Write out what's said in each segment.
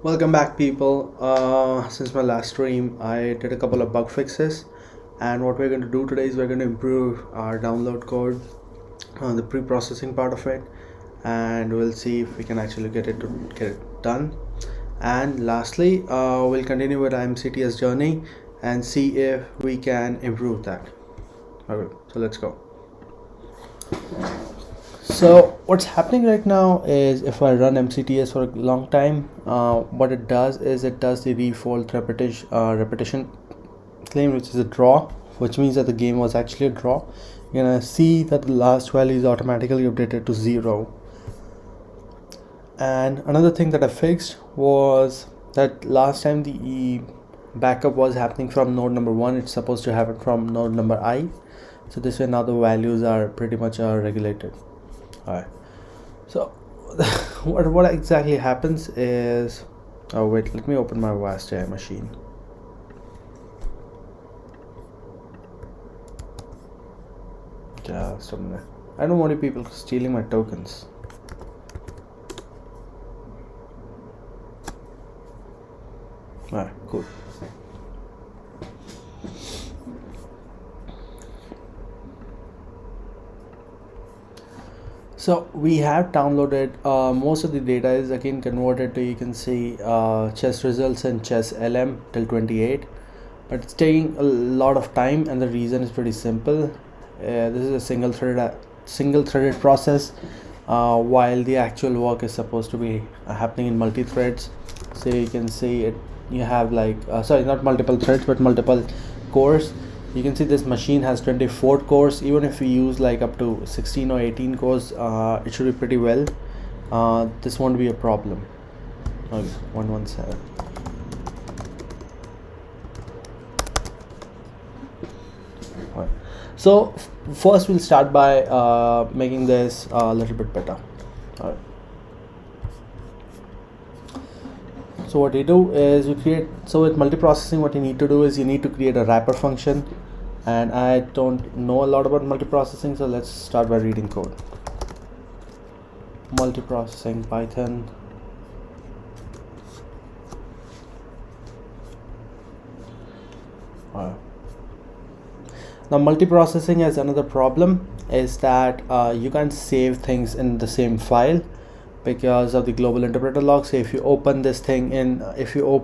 Welcome back, people. Since my last stream, I did a couple of bug fixes, and what we're going to do today is we're going to improve our download code, the pre-processing part of it, and we'll see if we can actually get it done. And lastly, we'll continue with our MCTS journey and see if we can improve that. Okay, so let's go. So what's happening right now is if I run MCTS for a long time, what it does is it does the default repetition claim, which is a draw, which means that the game was actually a draw. You're gonna see that the last value is automatically updated to 0. And another thing that I fixed was that last time the backup was happening from node number 1, it's supposed to happen from node number I. So this way now the values are pretty much regulated. Alright, so what exactly happens is, oh wait, let me open my vast.ai machine. Just a minute. I don't want you people stealing my tokens. Alright, cool. So we have downloaded most of the data is again converted to, you can see, chess results and chess LM till 28, but it's taking a lot of time, and the reason is pretty simple. This is a single threaded process, while the actual work is supposed to be happening in multi-threads. So you can see it, you have like sorry, not multiple threads but multiple cores. You can see this machine has 24 cores. Even if we use like up to 16 or 18 cores, it should be pretty well. This won't be a problem. Okay, 117. Right. So first we'll start by making this a little bit better. All right. So what you do is you create, so with multiprocessing what you need to do is you need to create a wrapper function, and I don't know a lot about multiprocessing, so let's start by reading code. Multiprocessing Python. Now multiprocessing has another problem, is that you can't save things in the same file because of the global interpreter log. So if you open this thing in, if you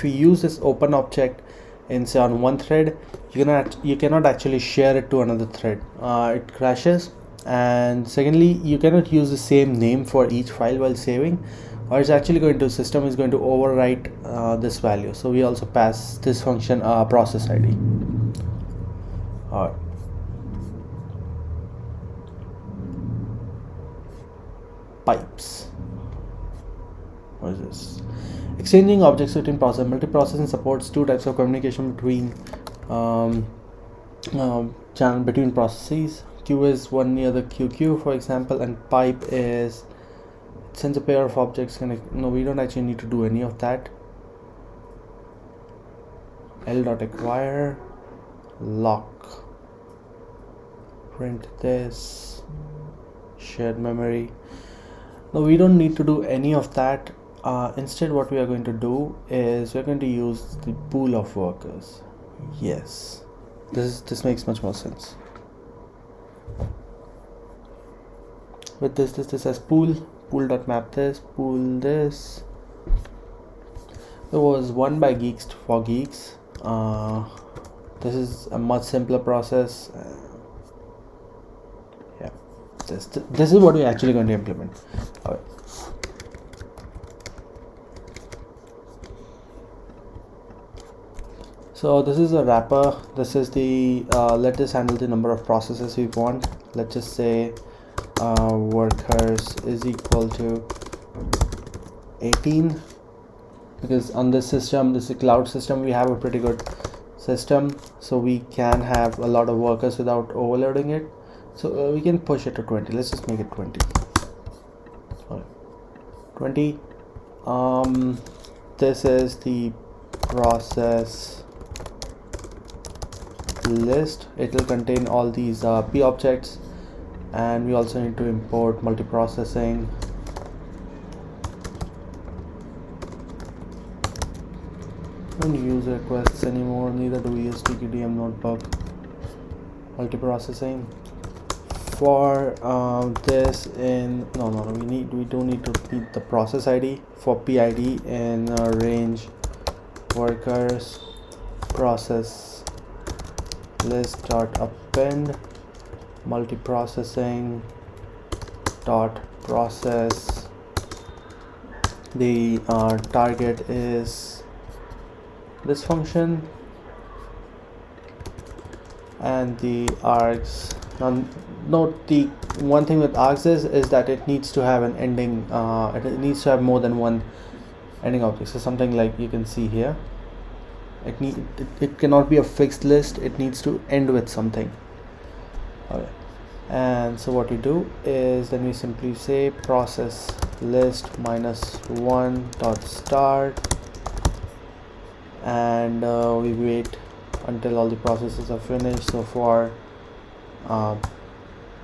use this open object in, say, on one thread, you cannot actually share it to another thread. It crashes. And secondly, you cannot use the same name for each file while saving, or it's actually going to, system is going to overwrite this value. So we also pass this function process ID. All right. Pipes. What is this? Exchanging objects between process. Multiprocessing supports two types of communication between channel between processes. Queue is one near the QQ, for example, and pipe is sends a pair of objects connect. No, we don't actually need to do any of that. L.acquire lock. Print this. Shared memory. No, we don't need to do any of that. Instead what we are going to do is we're going to use the pool of workers. Yes, this makes much more sense. With this as pool.map this, pool this. There was one by geeks for geeks. This is a much simpler process. Yeah, this is what we're actually going to implement. All right. So this is a wrapper. This is the let us handle the number of processes we want. Let's just say workers is equal to 18, because on this system, this is a cloud system, we have a pretty good system, so we can have a lot of workers without overloading it. So we can push it to 20. Let's just make it 20. All right. 20. This is the process list. It will contain all these p objects, and we also need to import multiprocessing. Don't use requests anymore, neither do we use TQDM notebook. Multiprocessing. For this in we don't need to repeat the process ID. For PID in range workers process list dot append multiprocessing dot process. The target is this function, and the args. Now note the one thing with args is that it needs to have an ending, it needs to have more than one ending object. So something like you can see here, it cannot be a fixed list, it needs to end with something. Okay. And so what we do is then we simply say process list -1 dot start, and we wait until all the processes are finished. So for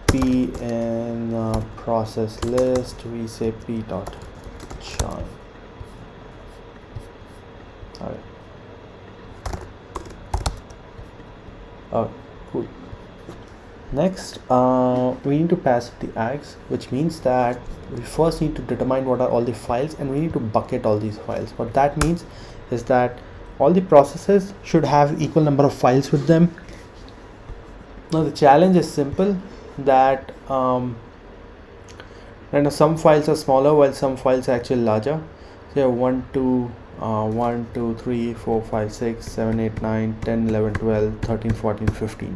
p in process list, we say p dot join. Alright. Cool. Next, we need to pass the args, which means that we first need to determine what are all the files, and we need to bucket all these files. What that means is that all the processes should have equal number of files with them. Now the challenge is simple, that some files are smaller while some files are actually larger. So you have 1 2 3 4 5 6 7 8 9 10 11 12 13 14 15.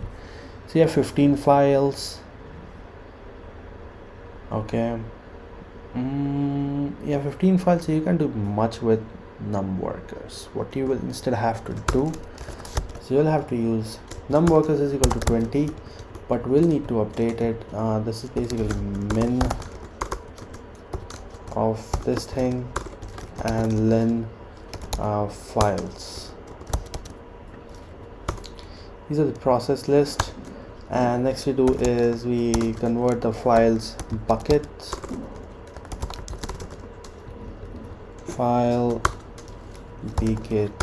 So you have 15 files. Okay. You have 15 files, so you can't do much with num workers. What you will instead have to do, so you'll have to use num workers is equal to 20, but we'll need to update it. This is basically min of this thing and len files. These are the process list, and next we do is we convert the files buckets, file bkt's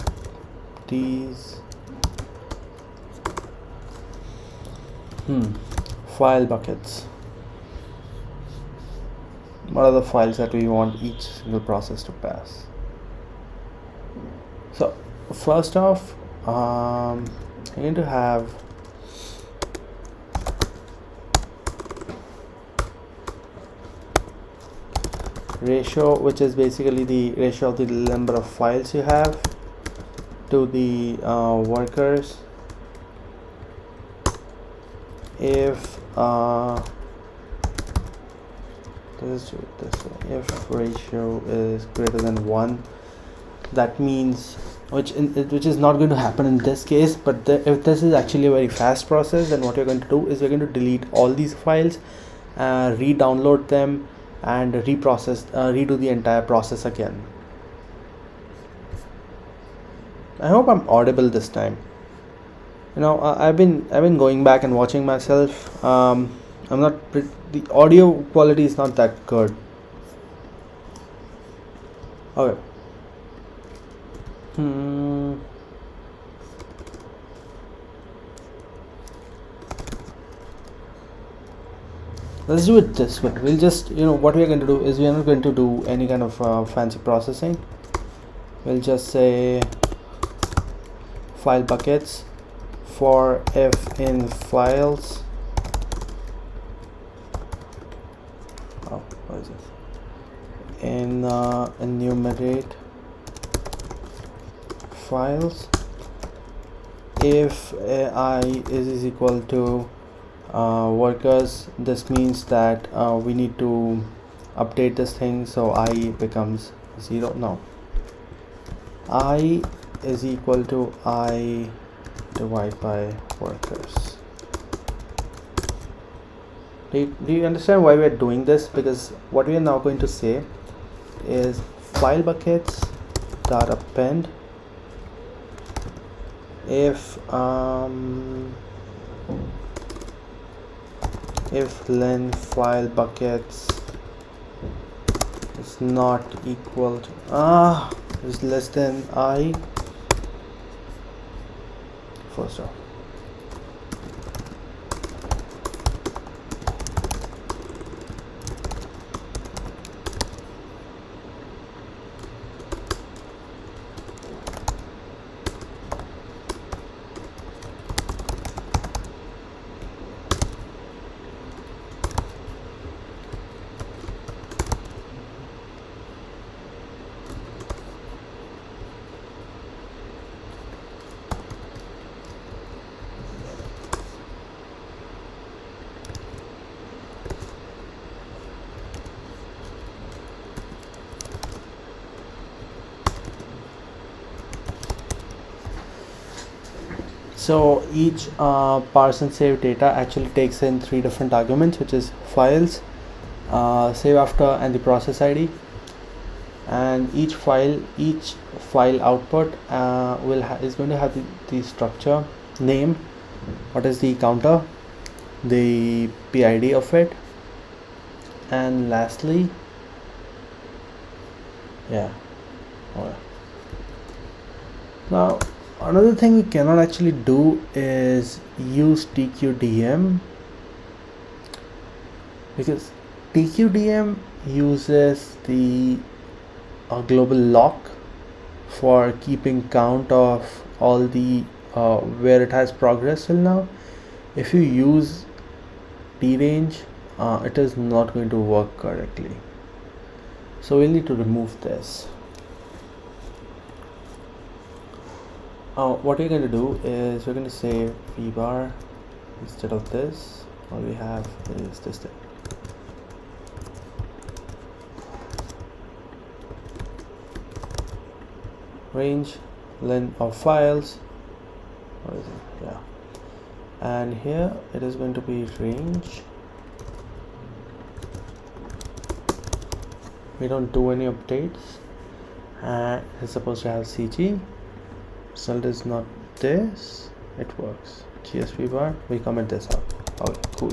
file buckets. What are the files that we want each single process to pass? So first off, you need to have ratio, which is basically the ratio of the number of files you have to the workers. If let's do it this way, if ratio is greater than 1, that means, which is not going to happen in this case, but if this is actually a very fast process, then what you're going to do is you're going to delete all these files, re-download them, and redo the entire process again. I hope I'm audible this time. I've been going back and watching myself. The audio quality is not that good. Okay. Let's do it this way. We'll just, what we're going to do is we're not going to do any kind of fancy processing. We'll just say file buckets for f in files. What is it? In enumerate files. If I is equal to workers, this means that we need to update this thing, so I becomes 0. No, I is equal to I divided by workers. Do you understand why we are doing this? Because what we are now going to say is file buckets dot append if len file buckets is not equal to is less than I, first off. So each parse and save data actually takes in 3 different arguments, which is files, save after, and the process ID. And each file output is going to have the structure, name, what is the counter, the PID of it, and lastly, now another thing we cannot actually do is use TQDM, because TQDM uses the global lock for keeping count of all the where it has progressed till now. If you use drange, it is not going to work correctly, so we'll need to remove this. What we're going to do is we're going to say vbar instead of this. All we have is this thing. Range length of files, what is it? And here it is going to be range. We don't do any updates, and it's supposed to have CG. Result is not this, it works. GSP bar, we comment this out. Okay, cool.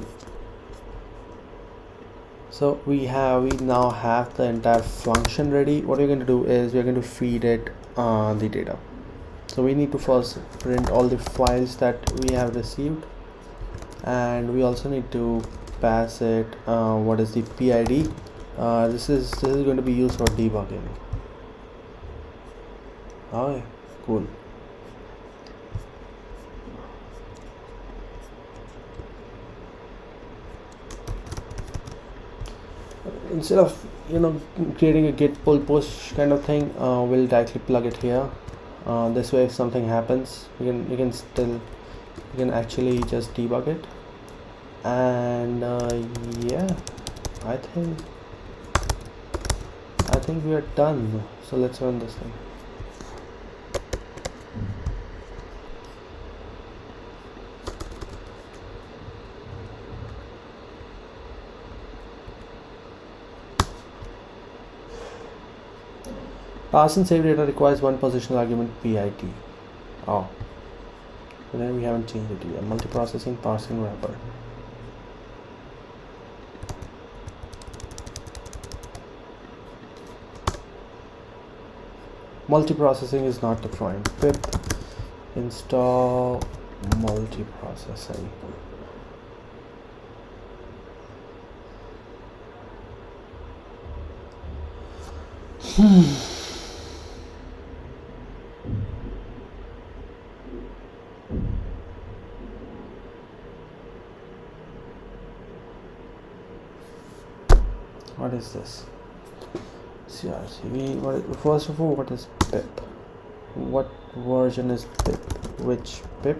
So we now have the entire function ready. What we're going to do is we're going to feed it the data. So we need to first print all the files that we have received, and we also need to pass it what is the PID. This is going to be used for debugging. Okay, cool. Instead of creating a git pull push kind of thing, we'll directly plug it here. This way if something happens, you can actually just debug it. And yeah, I think we are done. So let's run this thing. Parse and save data requires one positional argument PID. Oh, but then we haven't changed it yet. Multiprocessing parsing wrapper. Multiprocessing is not defined. Pip install multiprocessing. What is this? CRC. First of all, what is pip? What version is pip? Which pip?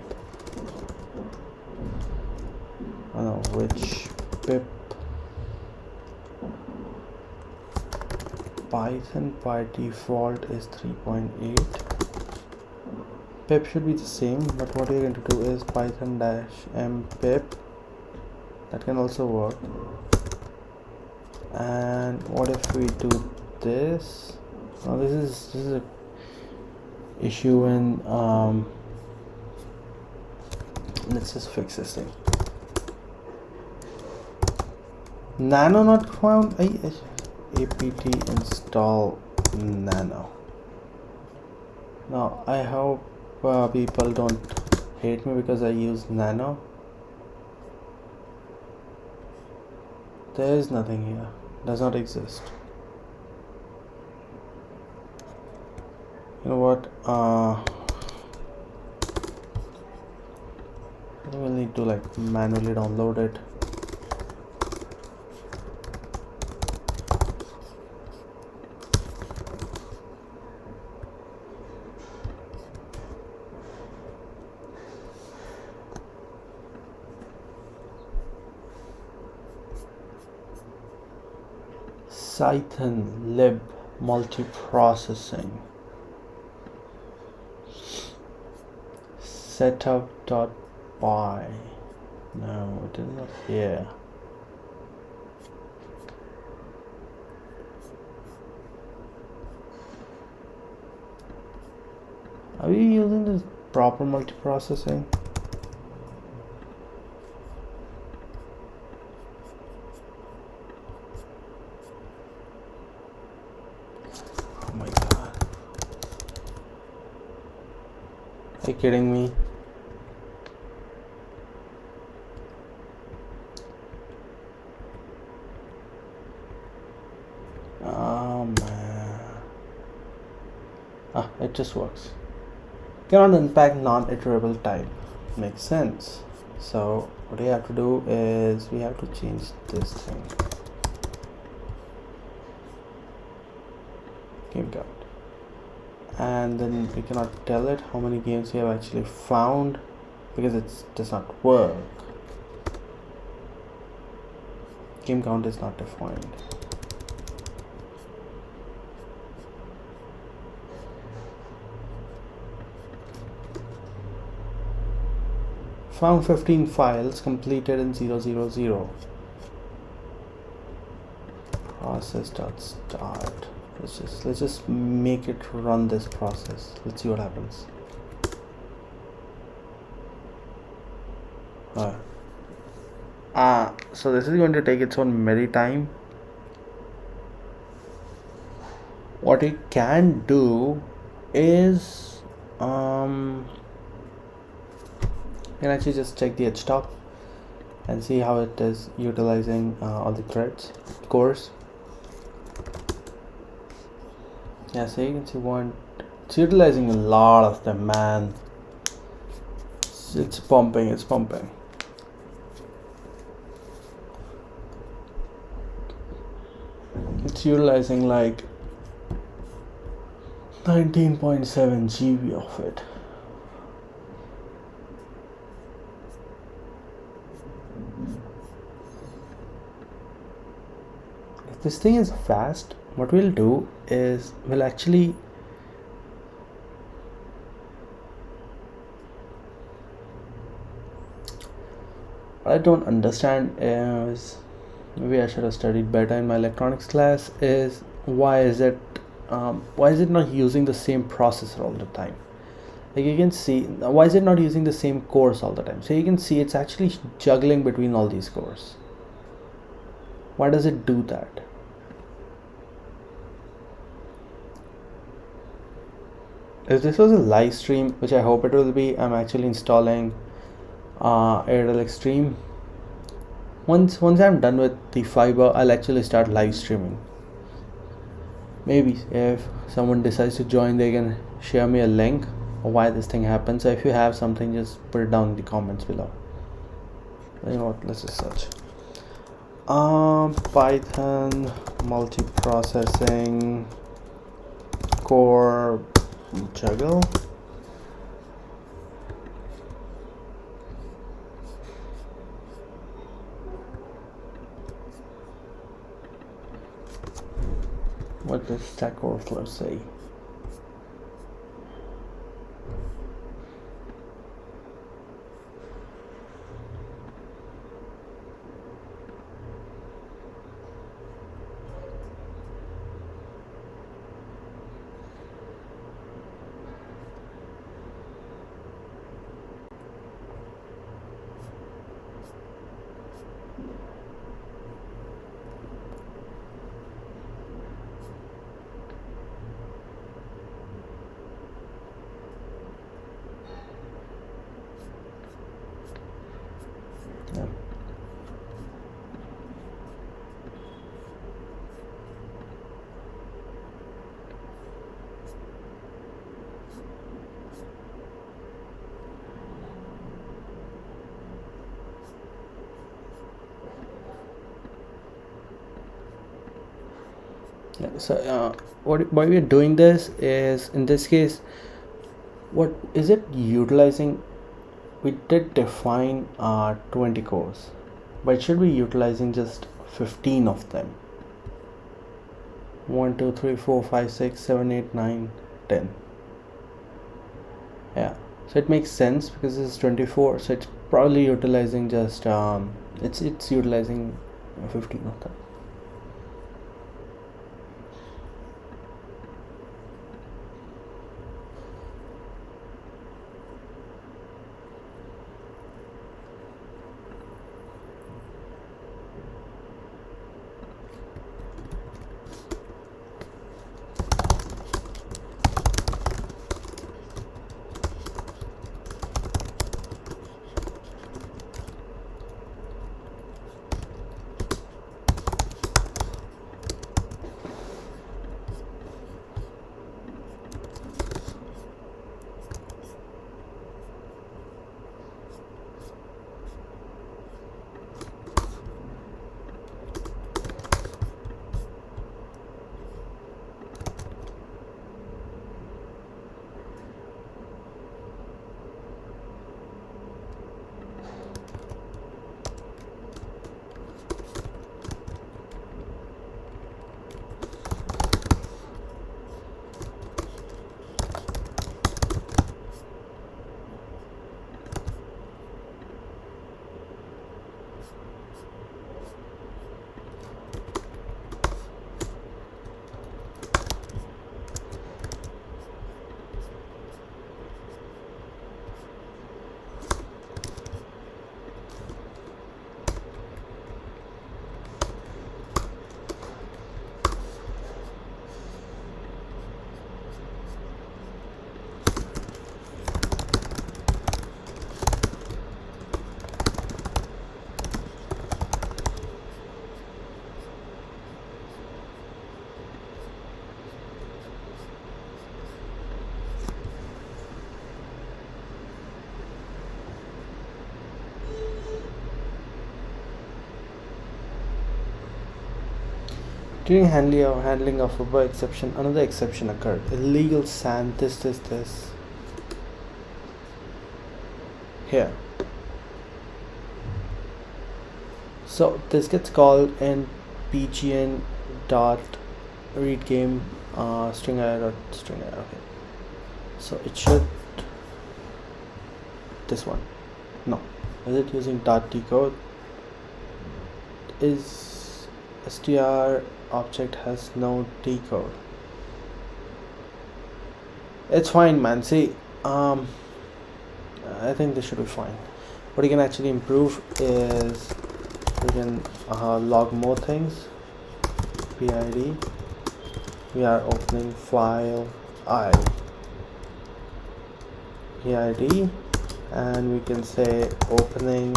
I know which pip. Python by default is 3.8. Pip should be the same, but what we're going to do is python-m pip. That can also work. And what if we do this? Now this is a issue in let's just fix this thing. Nano not found. Apt install nano. Now I hope people don't hate me because I use nano. There is nothing here. Does not exist. You know what? I will need to like manually download it. Python lib multiprocessing setup.py. No, it is not here. Are we using the proper multiprocessing? Oh my god. Are you kidding me? Oh man. It just works. Cannot unpack non-iterable type. Makes sense. So what we have to do is we have to change this thing. Game count. And then we cannot tell it how many games we have actually found because it does not work. Game count is not defined. Found 15 files, completed in 000. Process.start. Let's just make it run this process. Let's see what happens. So this is going to take its own merry time. What we can do is can actually just check the htop and see how it is utilizing all the threads cores. Yeah, so you can see it's utilizing a lot of them, man. It's pumping. It's utilizing like 19.7 GB of it. If this thing is fast, what we'll do is we'll actually what I don't understand is, maybe I should have studied better in my electronics class, is why is it not using the same processor all the time? Like you can see, why is it not using the same cores all the time? So you can see it's actually juggling between all these cores. Why does it do that? If this was a live stream, which I hope it will be, I'm actually installing Airtel Extreme. Once I'm done with the fiber, I'll actually start live streaming. Maybe if someone decides to join, they can share me a link of why this thing happens. So if you have something, just put it down in the comments below. You know what, let's just search Python multiprocessing core juggle. What does Stack Overflow say? So why we're doing this is, in this case, what is it utilizing? We did define 20 cores, but it should be utilizing just 15 of them. 1 2 3 4 5 6 7 8 9 10. Yeah, so it makes sense because this is 24, so it's probably utilizing just it's utilizing 15 of them. During handling of a exception, another exception occurred. Illegal SAN, this. Here. So this gets called in pgn dot read game string array dot string array. Okay. So it should, this one. No. Is it using dot decode? Is str object has no decode. It's fine, man. See, I think this should be fine. What you can actually improve is we can log more things. PID, we are opening file I PID, and we can say opening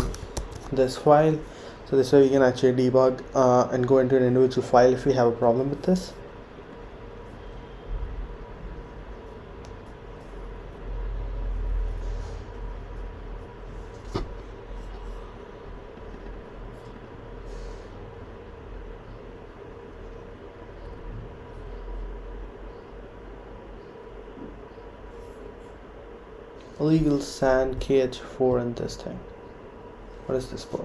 this file. So this way we can actually debug and go into an individual file if we have a problem with this. Illegal SAN KH4 and this thing. What is this for?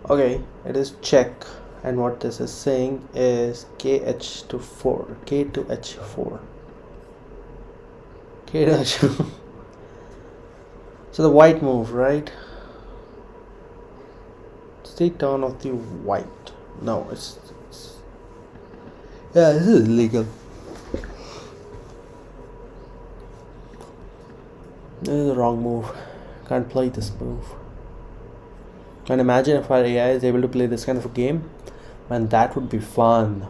Okay, it is check, and what this is saying is KH to 4, K to H4. K to H4. So the white move, right? State turn of the white. No, it's yeah, this is illegal. This is the wrong move. Can't play this move. And imagine if our AI is able to play this kind of a game, man, that would be fun.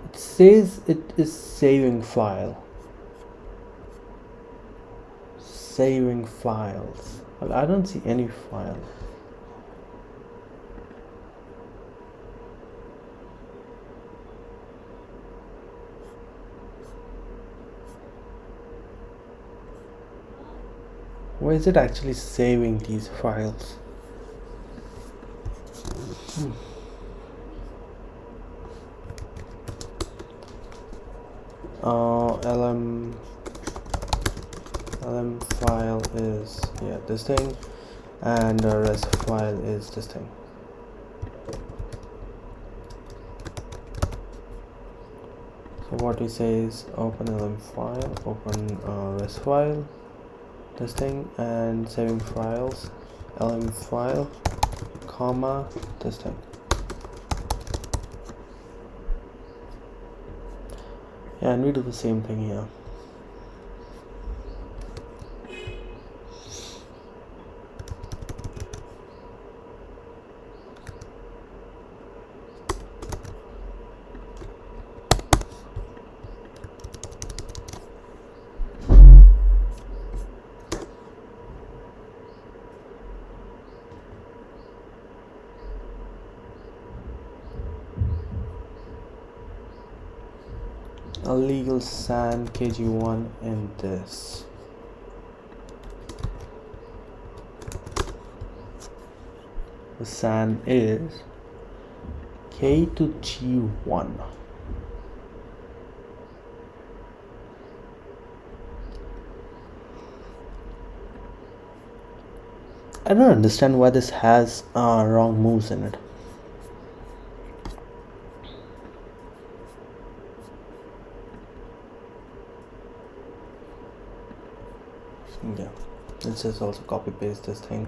It says it is saving file. saving files. Well, I don't see any file. Where is it actually saving these files? LM file is this thing, and the rest file is this thing. So what we say is open LM file, open rest file, this thing, and saving files, LM file, comma, this thing. Yeah, and we do the same thing here. A legal SAN kg1 in this. The SAN is K to G1. I don't understand why this has wrong moves in it. Yeah, let's just also copy paste this thing.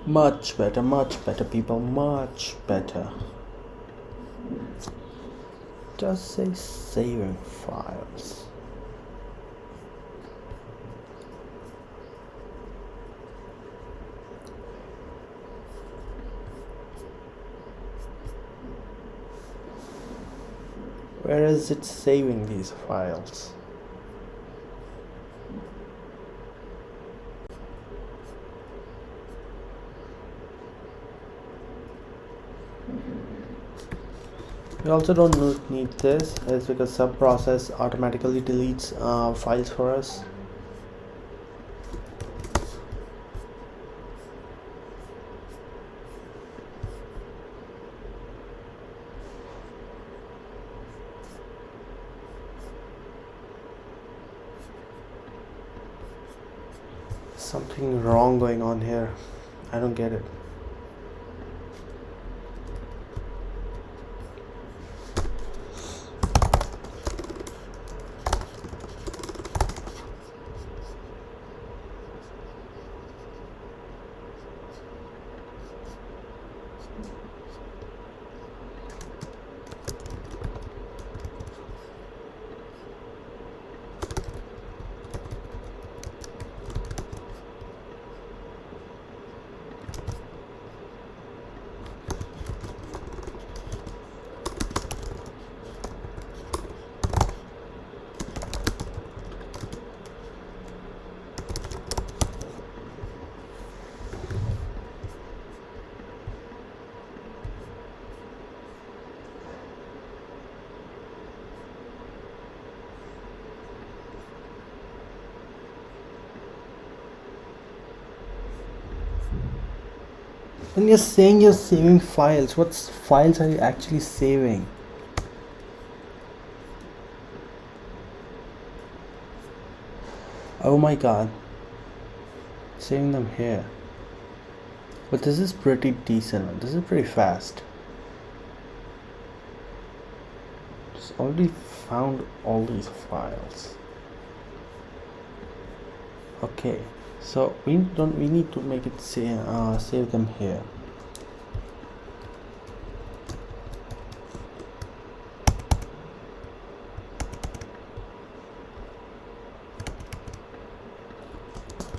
Much better people, much better. Just say saving files. Where is it saving these files? We also don't need this, it's because subprocess automatically deletes files for us. Something wrong going on here. I don't get it. When you're saying you're saving files, what files are you actually saving? Oh my god. Saving them here. But this is pretty decent. This is pretty fast. Just already found all these files. Okay. So we need to make it save them here.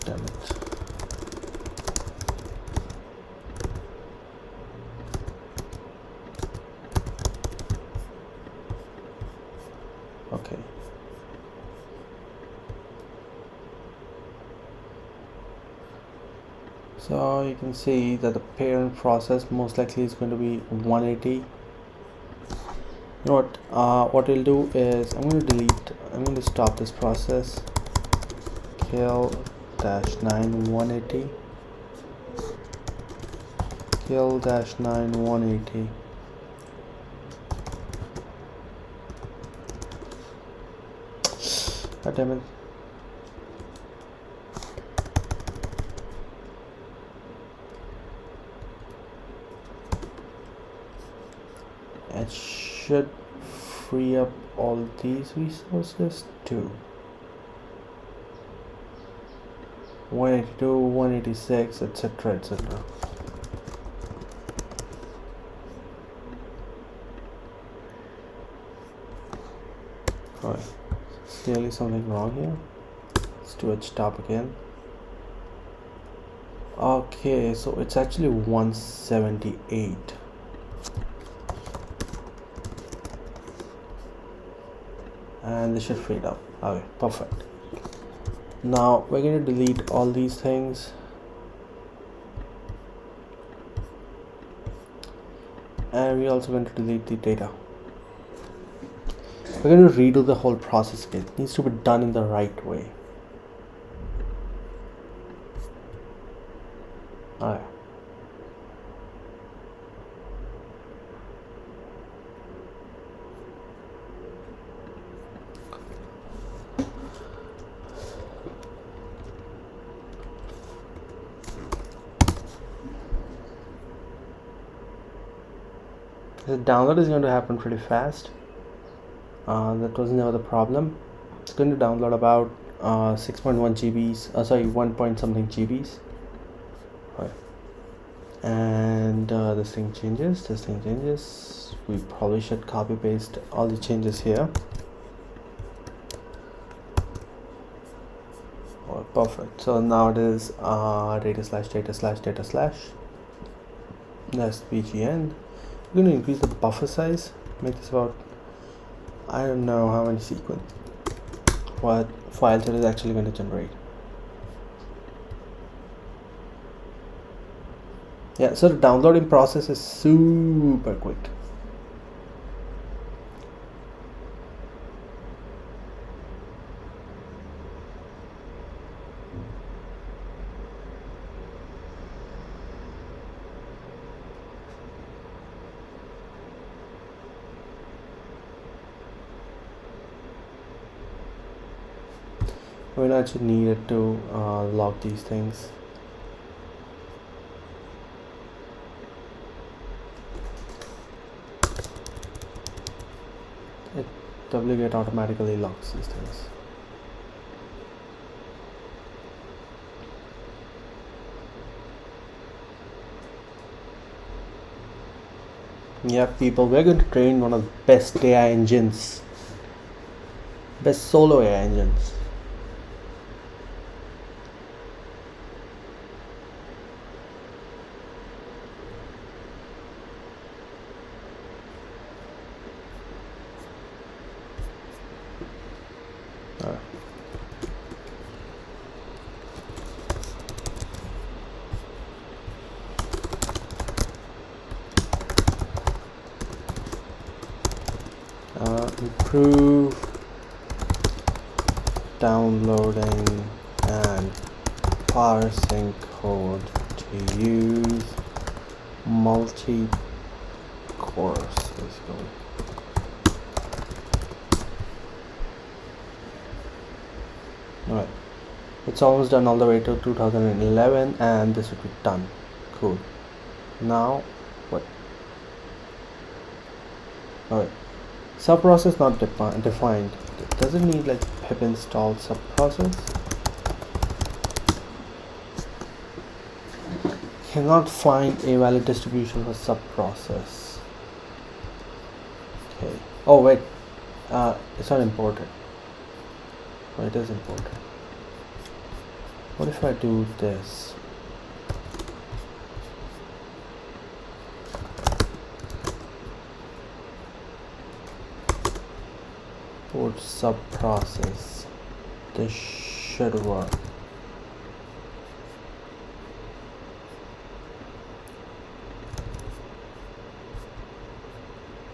Damn it. Okay. So you can see that the parent process most likely is going to be 180. You know what we'll do is I'm going to stop this process, kill -9 180, kill -9 180. God damn it. It should free up all these resources too. 182, 186, etc., etc. Alright, there's clearly something wrong here. Let's do a stop again. Okay, so it's actually 178. And this should free it up. Okay, perfect. Now we're going to delete all these things, and we're also going to delete the data. We're going to redo the whole process again. It needs to be done in the right way. Alright. The download is going to happen pretty fast. That was never the problem. It's going to download about 6.1 GBs, sorry, 1 point something GBs. Right. And this thing changes. We probably should copy paste all the changes here. Oh, perfect. So now it is data/data/data/. That's bgn. We're going to increase the buffer size, make this about, I don't know how many what files it is actually going to generate. Yeah, so the downloading process is super quick. We don't actually need it to log these things. It wget automatically logs these things. Yeah, people, we're going to train one of the best AI engines, best solo AI engines. Improve downloading and parsing code to use multi-course. Let's go. Alright, it's almost done all the way to 2011, and this would be done. Cool. Now what? Alright, subprocess not defined. Does it need like pip install subprocess? Cannot find a valid distribution for subprocess. Okay. Oh wait, it's not imported. Oh, it is imported. What if I do this? import subprocess. This should work.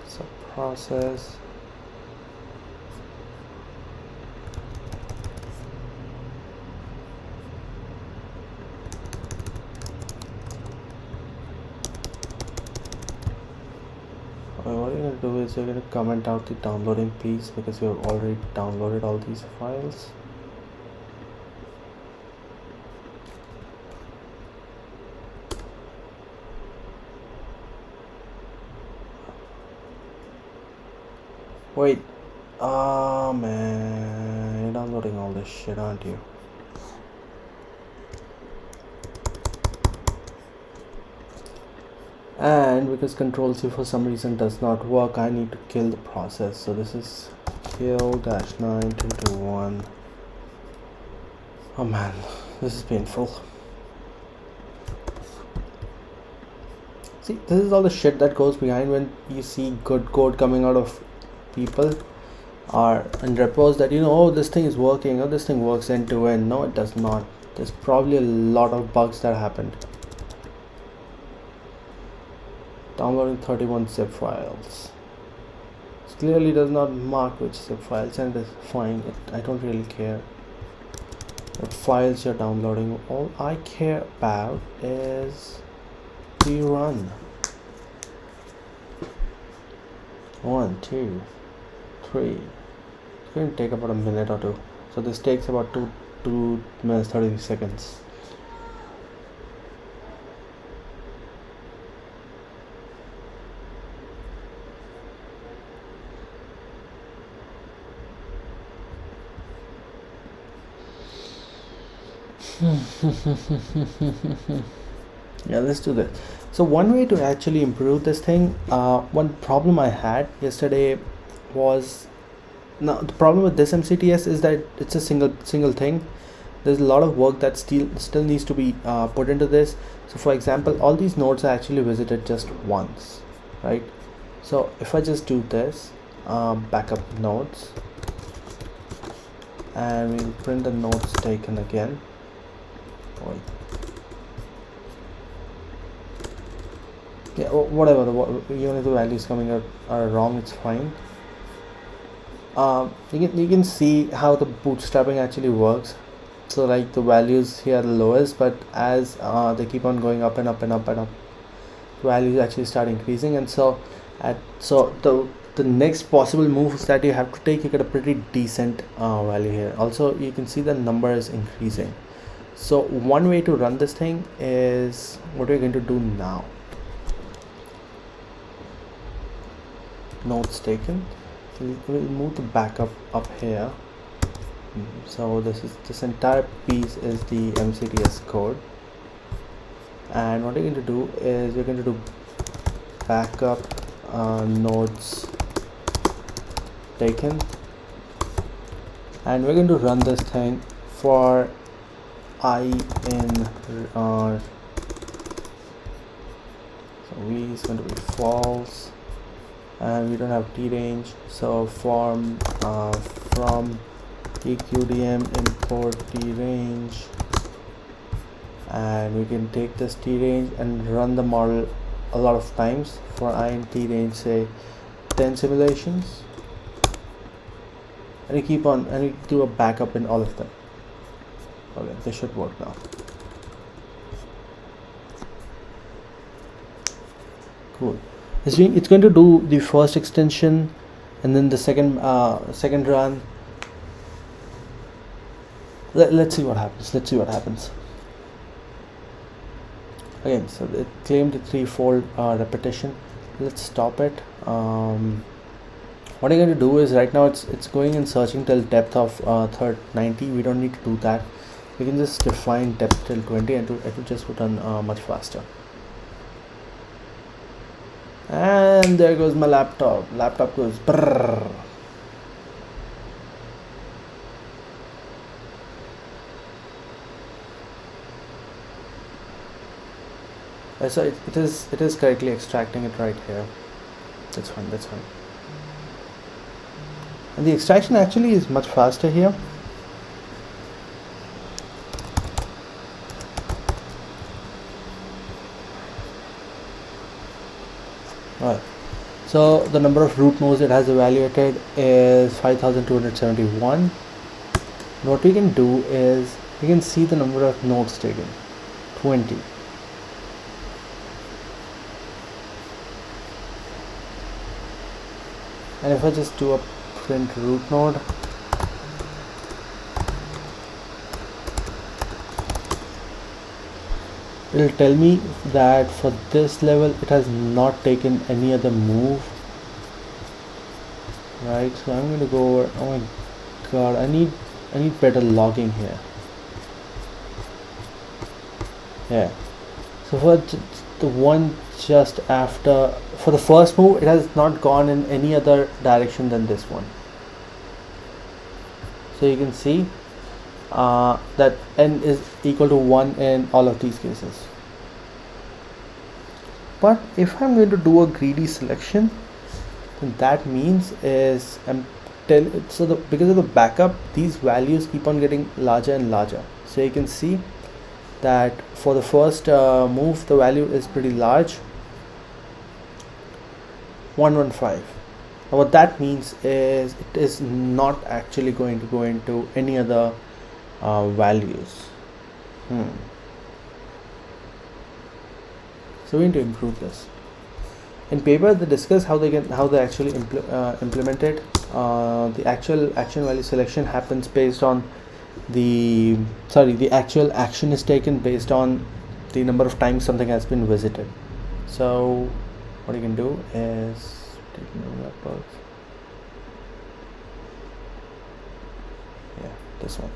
Subprocess. What you're going to do is you're going to comment out the downloading piece because we have already downloaded all these files. Wait, oh man, you're downloading all this shit, aren't you? And because Control-C for some reason does not work, I need to kill the process. So this is kill -921. Oh man, this is painful. See, this is all the shit that goes behind when you see good code coming out of people or in repos that, you know, oh, this thing is working, oh, this thing works end to end. No, it does not. There's probably a lot of bugs that happened. Downloading 31 zip files. It clearly does not mark which zip files, and it's fine. I don't really care what files you're downloading. All I care about is the run. 1, 2, 3. It's going to take about a minute or two. So this takes about 2 minutes 30 seconds. Yeah, let's do this. So one way to actually improve this thing, one problem I had yesterday was, now the problem with this MCTS is that it's a single thing. There's a lot of work that still needs to be put into this. So for example, all these nodes are actually visited just once, right? So if I just do this, backup nodes, and we'll print the nodes taken again. Wait. Yeah, whatever, even if the values coming out are wrong, it's fine. You can see how the bootstrapping actually works. So like the values here are the lowest, but as they keep on going up and up and up and up, values actually start increasing. And so the next possible moves that you have to take, you get a pretty decent value here. Also, you can see the number is increasing. So one way to run this thing is what we're going to do now. Notes taken. We'll move the backup up here. So this entire piece is the MCTS code, and what you're going to do is you're going to do backup nodes taken, and we're going to run this thing for I in so V is going to be false, and we don't have T range, so from EQDM import T range, and we can take this T range and run the model a lot of times for I in T range, say 10 simulations, and we keep on and we do a backup in all of them. Okay, this should work now. Cool. It's going to do the first extension and then the second run. Let's see what happens. Again, so it claimed a 3-fold repetition. Let's stop it. What I'm going to do is right now it's going and searching till depth of 90. We don't need to do that. We can just define depth till 20 and it will just run much faster. And there goes my laptop. Laptop goes brrrr. So it is correctly extracting it right here. That's fine. and the extraction actually is much faster here. Alright, so the number of root nodes it has evaluated is 5271. What we can do is we can see the number of nodes taken, 20. And if I just do a print root node, it will tell me that for this level it has not taken any other move, right? So I'm going to go over, oh my god, I need better logging here. Yeah, so for the one just after, for the first move, it has not gone in any other direction than this one. So you can see that n is equal to 1 in all of these cases. But if I'm going to do a greedy selection, then that means is because of the backup, these values keep on getting larger and larger. So you can see that for the first move the value is pretty large, 115. What that means is it is not actually going to go into any other values. So we need to improve this. In paper they discuss how they actually implement it. The actual action value selection happens based on the actual action is taken based on the number of times something has been visited. So what you can do is take this one.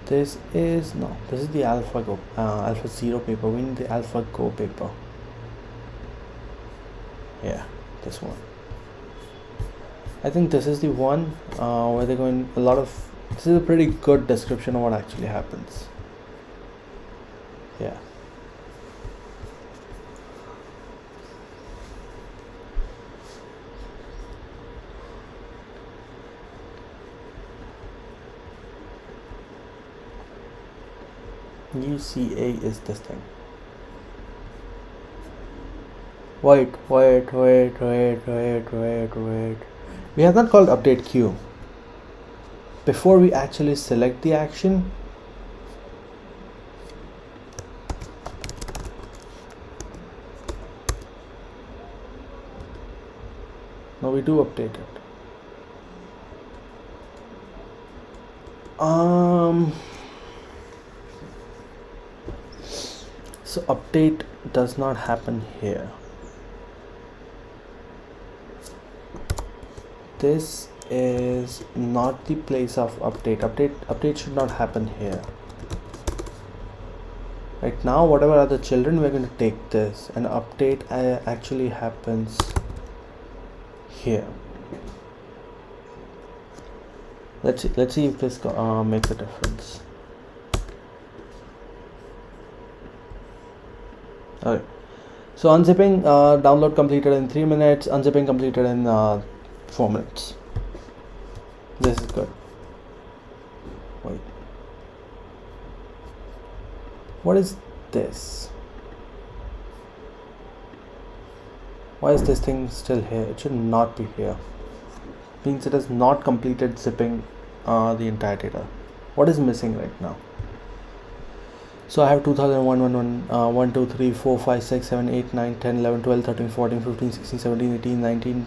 This is the alpha 0 paper. We need the alpha go paper. Yeah, this one. I think this is the one where they're going this is a pretty good description of what actually happens. Yeah. UCA is this thing. Wait. We have not called update queue. Before we actually select the action, now we do update it. So update does not happen here. This is not the place of update. Update should not happen here. Right now, whatever are the children, we're going to take this, and update actually happens here. Let's see if this makes a difference. Okay, so unzipping download completed in 3 minutes, unzipping completed in 4 minutes. This is good. Wait, what is this? Why is this thing still here? It should not be here. Means it has not completed zipping the entire data. What is missing right now? So I have 2001, 1, 2, 3, 4, 5, 6, 7, 8, 9, 10, 11, 12, 13, 14, 15, 16, 17, 18, 19.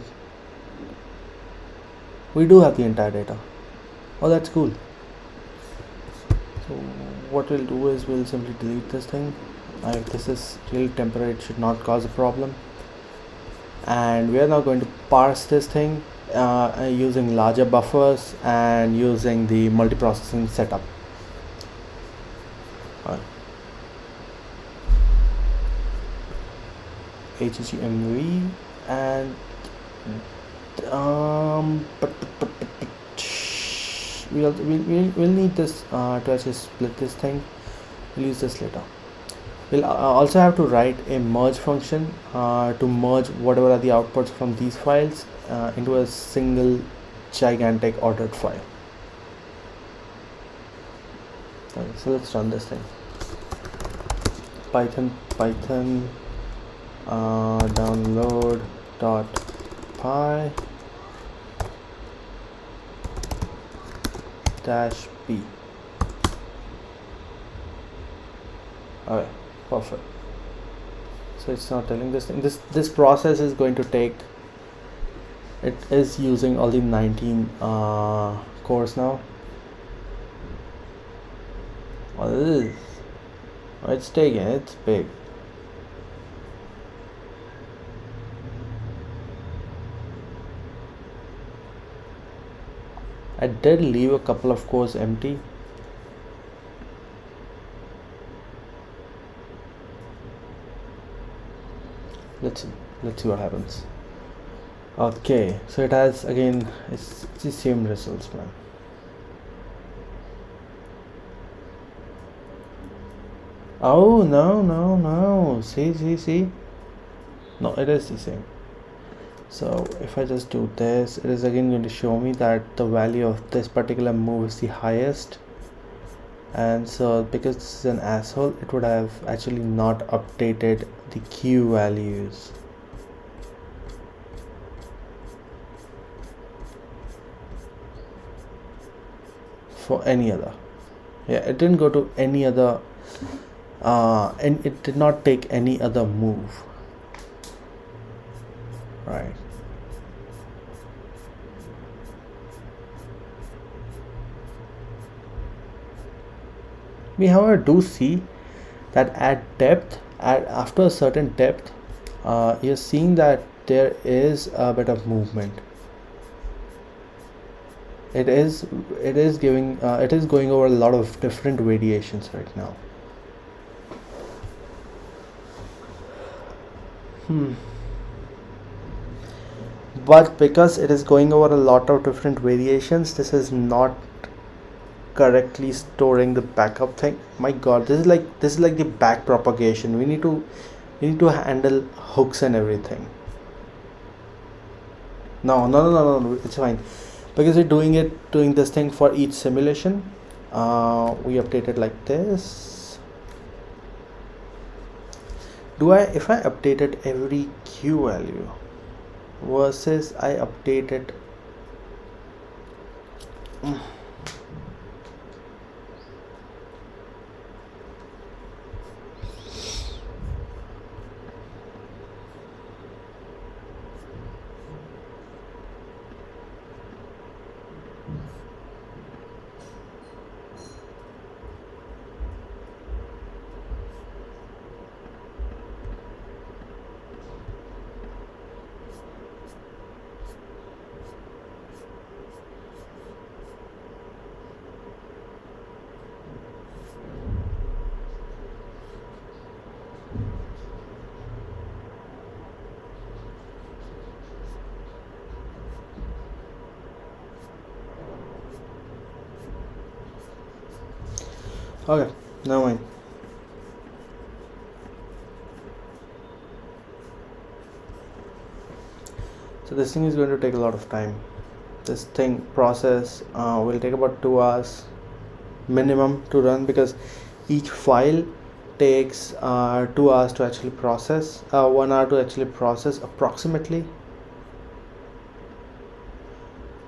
We do have the entire data. Oh, that's cool. So what we'll do is we'll simply delete this thing. This is really temporary, it should not cause a problem. And we are now going to parse this thing using larger buffers and using the multiprocessing setup. HGMV and we'll need this to actually split this thing. We'll use this later. We'll also have to write a merge function to merge whatever are the outputs from these files into a single gigantic ordered file. Okay, so let's run this thing. Python download dot py dash p. Okay, perfect. So it's not telling this thing. This process is going to take, it is using all the 19 cores now. Oh, this is, oh, it's taking, it's big. I did leave a couple of cores empty. Let's see what happens. Okay, so it has, again, it's the same results, man. Oh, no, see, no, it is the same. So if I just do this, it is again going to show me that the value of this particular move is the highest, and so because this is an asshole, it would have actually not updated the Q values. For any other, yeah, it didn't go to any other and it did not take any other move, right? We however do see that at depth, after a certain depth, you're seeing that there is a bit of movement. It is giving it is going over a lot of different variations right now. But because it is going over a lot of different variations, this is not correctly storing the backup thing. My god, this is like the back propagation. We need to handle hooks and everything. No, it's fine, because we're doing this thing for each simulation. We update it like this. If I updated every Q value versus I updated okay, never mind. So this thing is going to take a lot of time. This thing process will take about 2 hours minimum to run, because each file takes 2 hours to actually process, 1 hour to actually process approximately.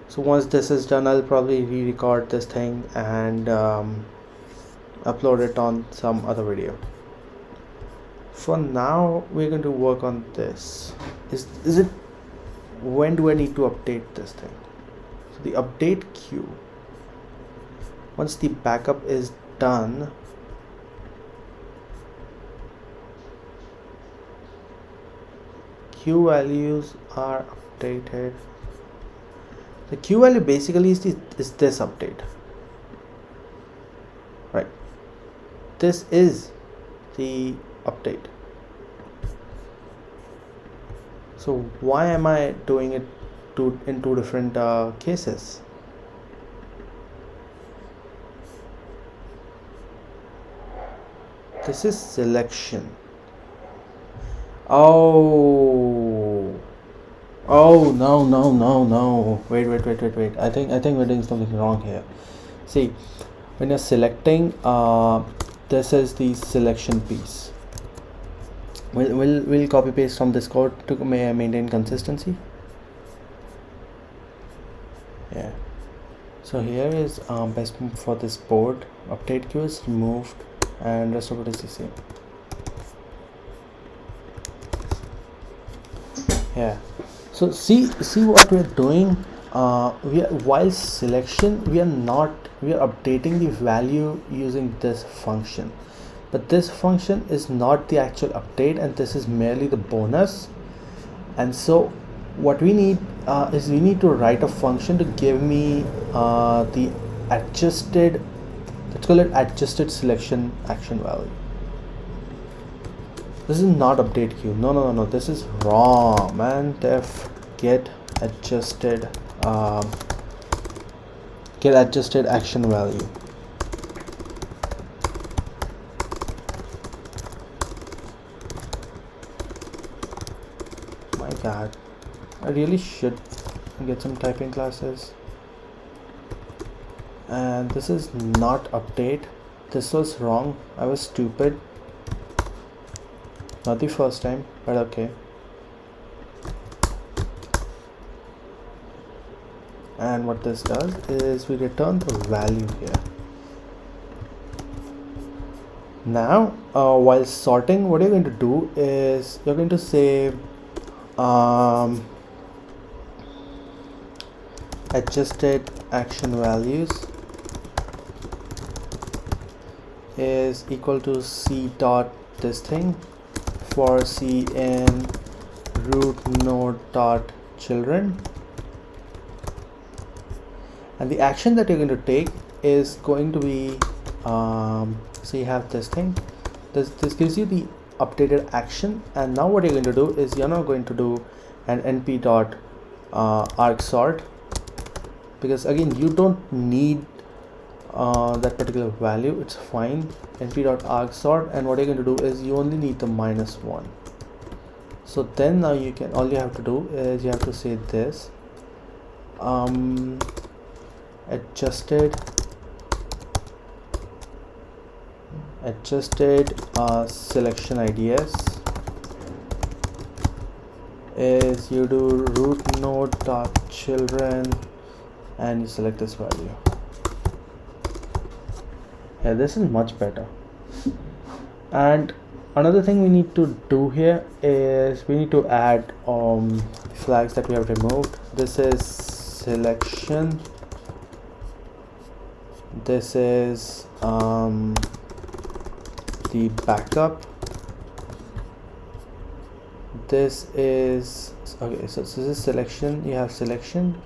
So once this is done, I'll probably re-record this thing and upload it on some other video. For now, we're going to work on this. Is it, when do I need to update this thing? So the update queue, once the backup is done, Q values are updated. The Q value basically is this update, right? This is the update. So why am I doing it in two different cases? This is selection. Oh, no. Wait. I think we're doing something wrong here. See, when you're selecting, this is the selection piece. We'll copy paste from this code to maintain consistency. Yeah. So here is best for this board. Update queue is removed, and rest of it is the same. Yeah. So see what we're doing. While selection, we are updating the value using this function, but this function is not the actual update, and this is merely the bonus. And so what we need is we need to write a function to give me the adjusted, let's call it adjusted selection action value. This is not update queue. No, this is wrong, man. Def get adjusted action value. My god, I really should get some typing classes. And this is not update. This was wrong. I was stupid. Not the first time, but okay. And what this does is we return the value here. Now while sorting, what you're going to do is you're going to say adjusted action values is equal to c dot this thing for c in root node dot children, and the action that you're going to take is going to be so you have this thing. This gives you the updated action, and now what you're going to do is you're not going to do an np dot arg sort, because again you don't need that particular value. It's fine. np dot arg sort, and what you're going to do is you only need the -1. So then now you can, all you have to do is you have to say this adjusted selection IDS is you do root node dot children and you select this value. Yeah, this is much better. And another thing we need to do here is we need to add flags that we have removed. This is selection, this is the backup, this is okay. So this is selection, you have selection,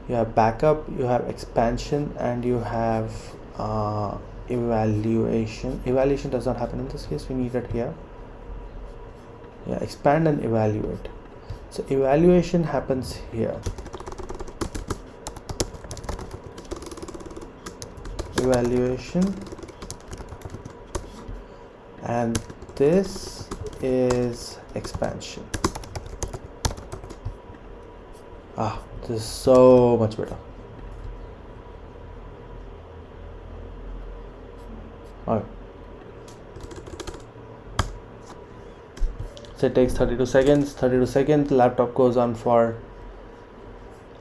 you have backup, you have expansion, and you have evaluation. Evaluation does not happen in this case, we need it here. Yeah, expand and evaluate. So evaluation happens here. Evaluation, and this is expansion. This is so much better. Alright. So it takes 32 seconds. 32 seconds. The laptop goes on for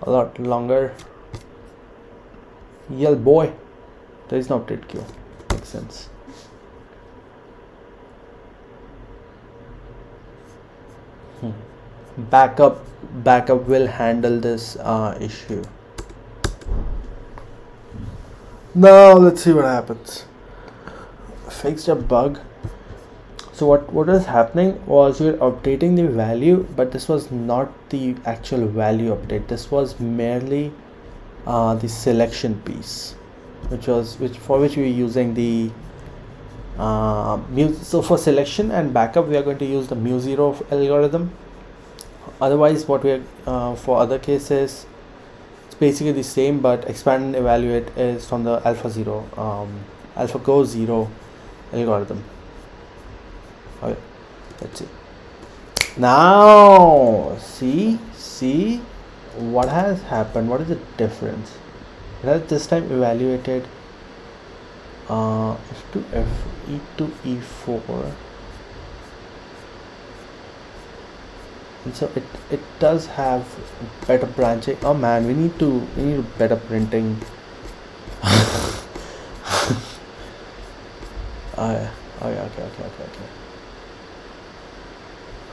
a lot longer. Yeah, boy. There is no update queue. Makes sense. Backup will handle this issue. Now let's see what happens. Fixed a bug. So what is happening was we're updating the value, but this was not the actual value update. This was merely the selection piece, for which we were using the so for selection and backup we are going to use the mu0 algorithm. Otherwise what we are for other cases it's basically the same, but expand and evaluate is from the AlphaGo 0 algorithm. Let's see. Now, see what has happened. What is the difference? It has this time evaluated F to F, E to E4, and so it does have better branching. Oh man, we need better printing. Oh yeah, okay.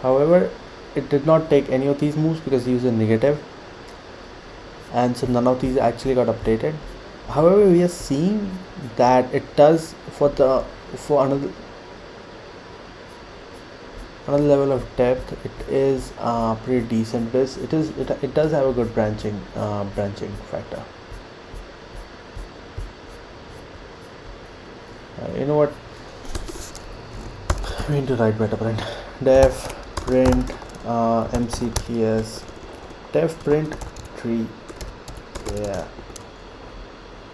However, it did not take any of these moves because he used a negative, and so none of these actually got updated. However, we are seeing that it does for another level of depth. It is pretty decent. It does have a good branching factor. You know what? We need to write better print. Def print MCTS def print tree. Yeah.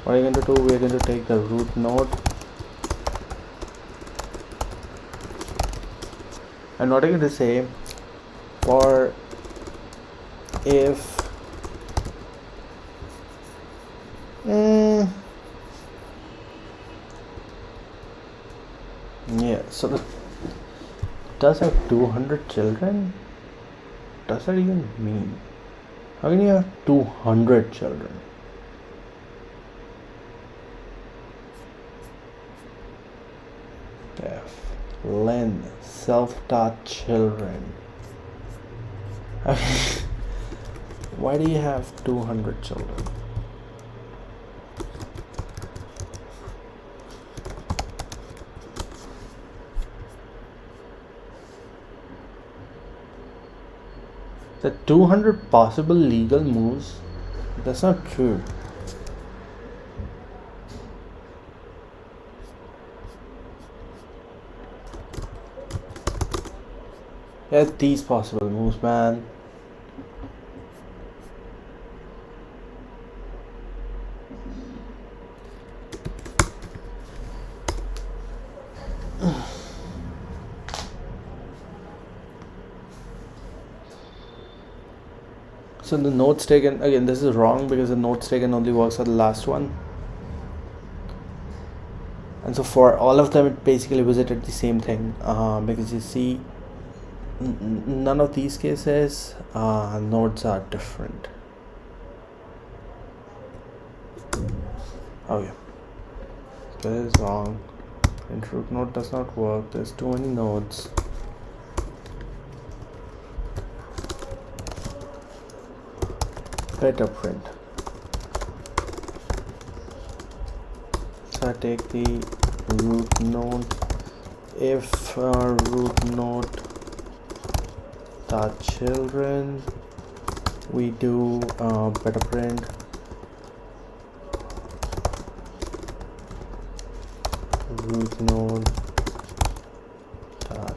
What are you going to do? We are going to take the root node, and what are you going to say for if yeah, so it does have 200 children. Does that even mean? How can you have 200 children? Len self-taught children. Why do you have 200 children? The 200 possible legal moves, that's not true. Yeah, these possible moves, man. So the notes taken, again, this is wrong because the notes taken only works for the last one. And so for all of them, it basically visited the same thing, because you see, none of these cases nodes are different. Oh yeah, this is wrong. Print root node does not work. There's too many nodes. Better print. So I take the root node. If root node dot children, we do better print root node dot,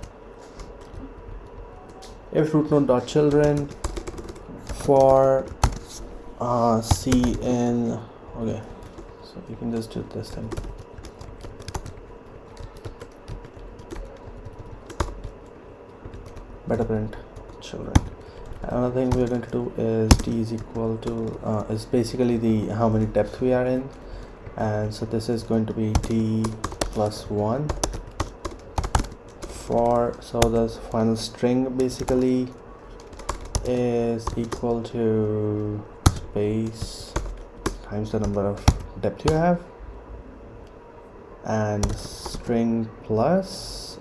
if root node dot children for cn. Okay, so you can just do this thing. Better print children. Another thing we're going to do is d is equal to is basically the how many depth we are in, and so this is going to be d plus 1 for, so the final string basically is equal to space times the number of depth you have, and string plus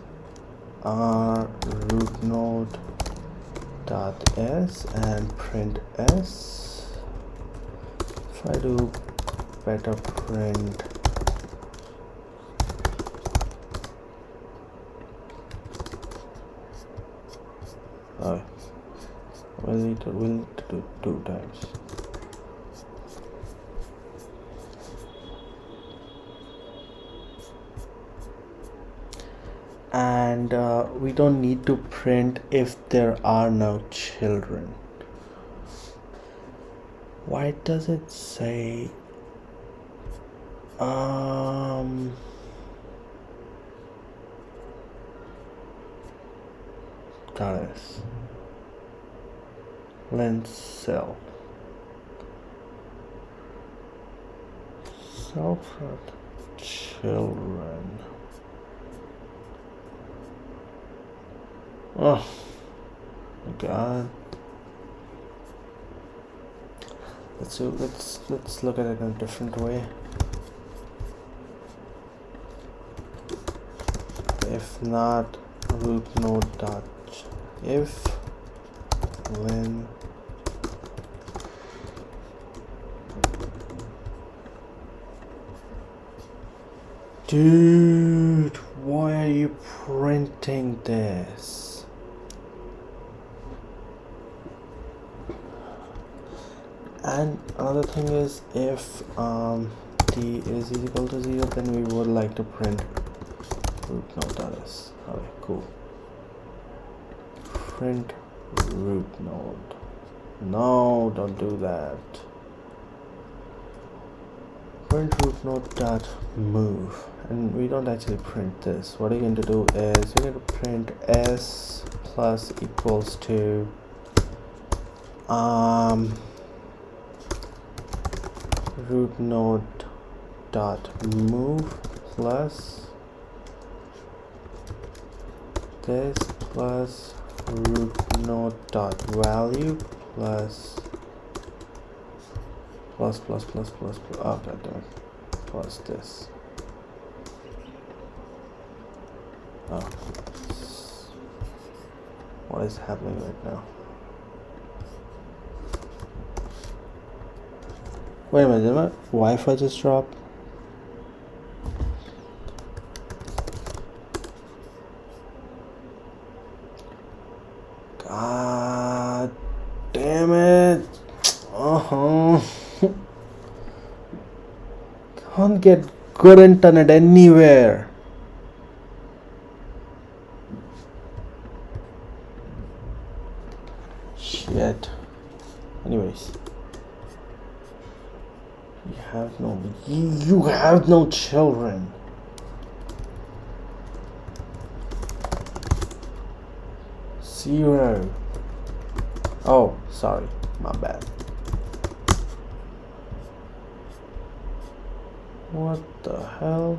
root node dot s and print s. If I do better print we'll need to do 2 times. And we don't need to print if there are no children. Why does it say is lens self children. Oh God. Let's look at it in a different way. If not root node dot if when dude, why are you printing this? And another thing is, if t is equal to 0, then we would like to print root node dot s. Okay, cool. Print root node. No, don't do that. Print root node dot move, and we don't actually print this. What you're going to do is you're going to print s plus equals to root node dot move plus this plus root node dot value plus oh god damn it, plus this. Oh, what is happening right now? Wait a minute, did my Wi-Fi just drop? God damn it. Can't get good internet anywhere. Shit. Anyways. You have no children. Zero. Oh, sorry, my bad. What the hell?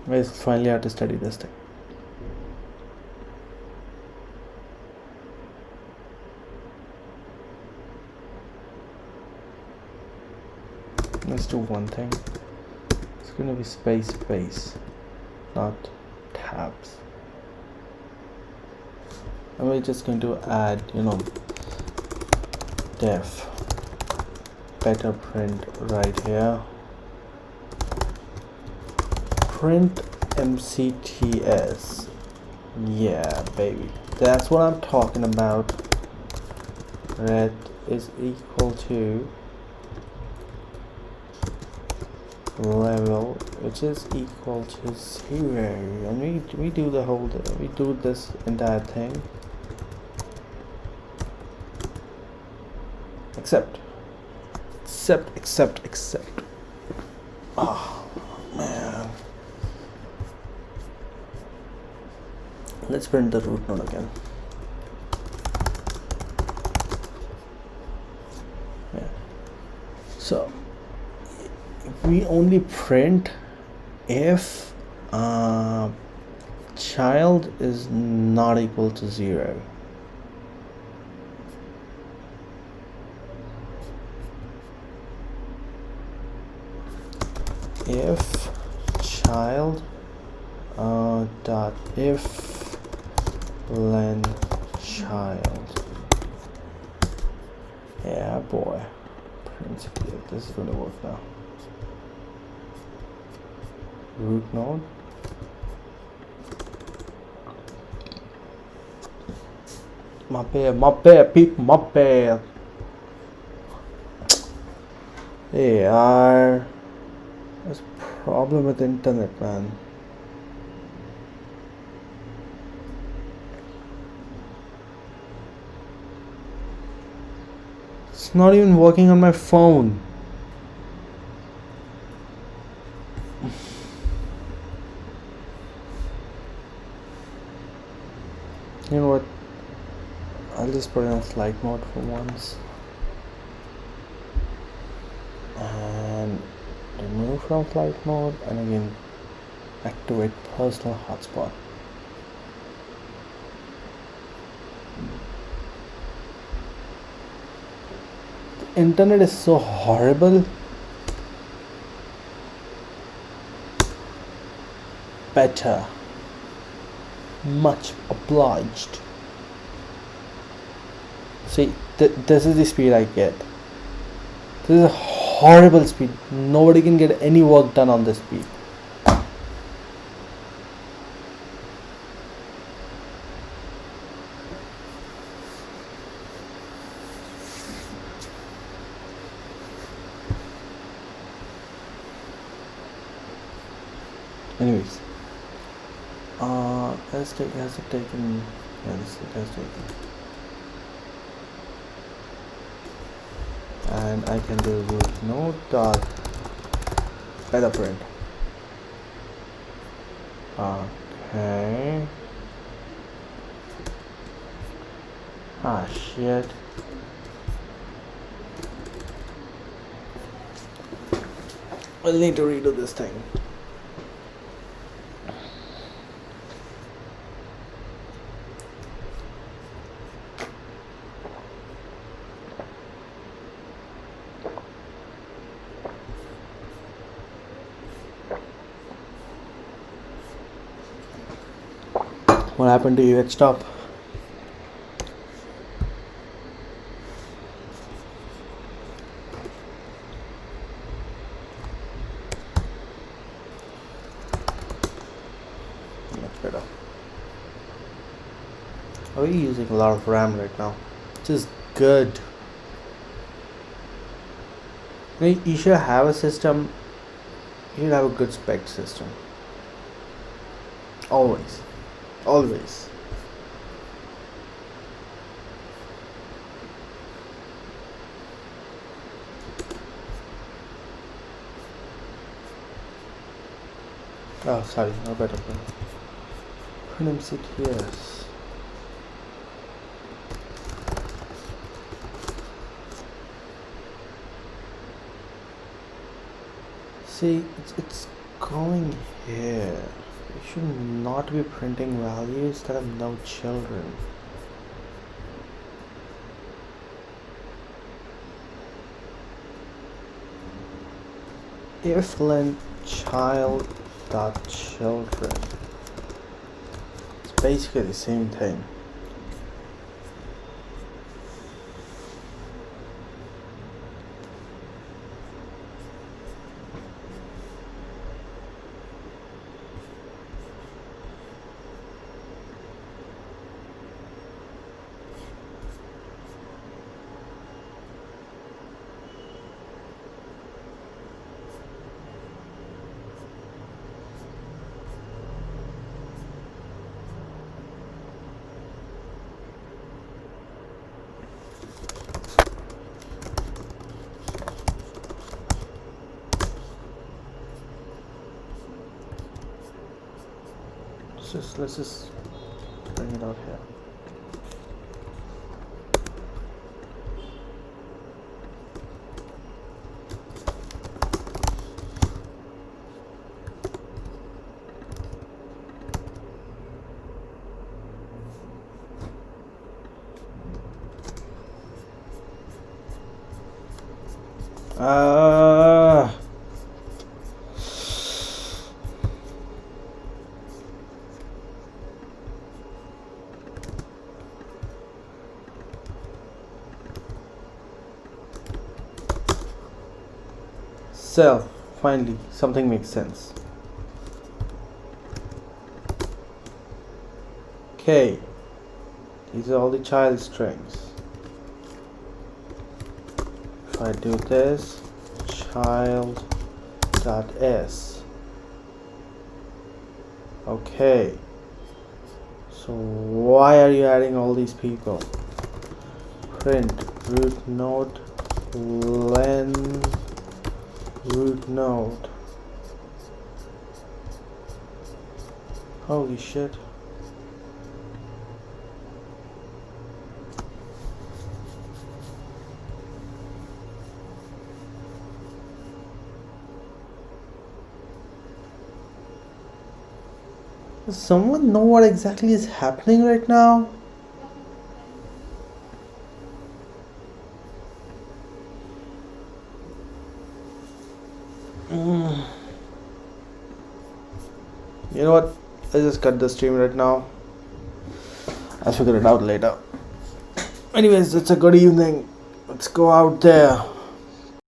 I finally have to study this thing. Let's do one thing. It's gonna be space, not tabs. And we're just going to add, def better print right here. Print MCTS. Yeah, baby. That's what I'm talking about. Red is equal to level, which is equal to 0, and we do this entire thing except. Oh man, let's print the root node again. Yeah, so we only print if child is not equal to 0. If child dot if len child. Yeah, boy. Principally, this is gonna work now. Root node. My bad, people, my bad. Hey, there's a problem with internet, man. It's not even working on my phone. You know what? I'll just put it on flight mode for once and remove from flight mode, and again activate personal hotspot. The internet is so horrible. Better. Much obliged. See, this is the speed I get. This is a horrible speed. Nobody can get any work done on this speed. Anyways, has it taken? Yes, it has taken. And I can do root node dot better print. Okay. Ah shit. I'll need to redo this thing. What happened to UX stop? Much better. Are we using a lot of RAM right now? Which is good. You should have a system. You should have a good spec system. Always. Always. Oh, sorry, no better print. Print MCTS. See, it's going here. You should not be printing values that have no children. If length child dot children. It's basically the same thing. Let's just bring it out here. So, finally, something makes sense. Okay, these are all the child strings. If I do this, child dot s. Okay, so why are you adding all these people? Print root node len root node. Holy shit. Does someone know what exactly is happening right now? You know what? I just cut the stream right now. I'll figure it out later. Anyways, it's a good evening. Let's go out there.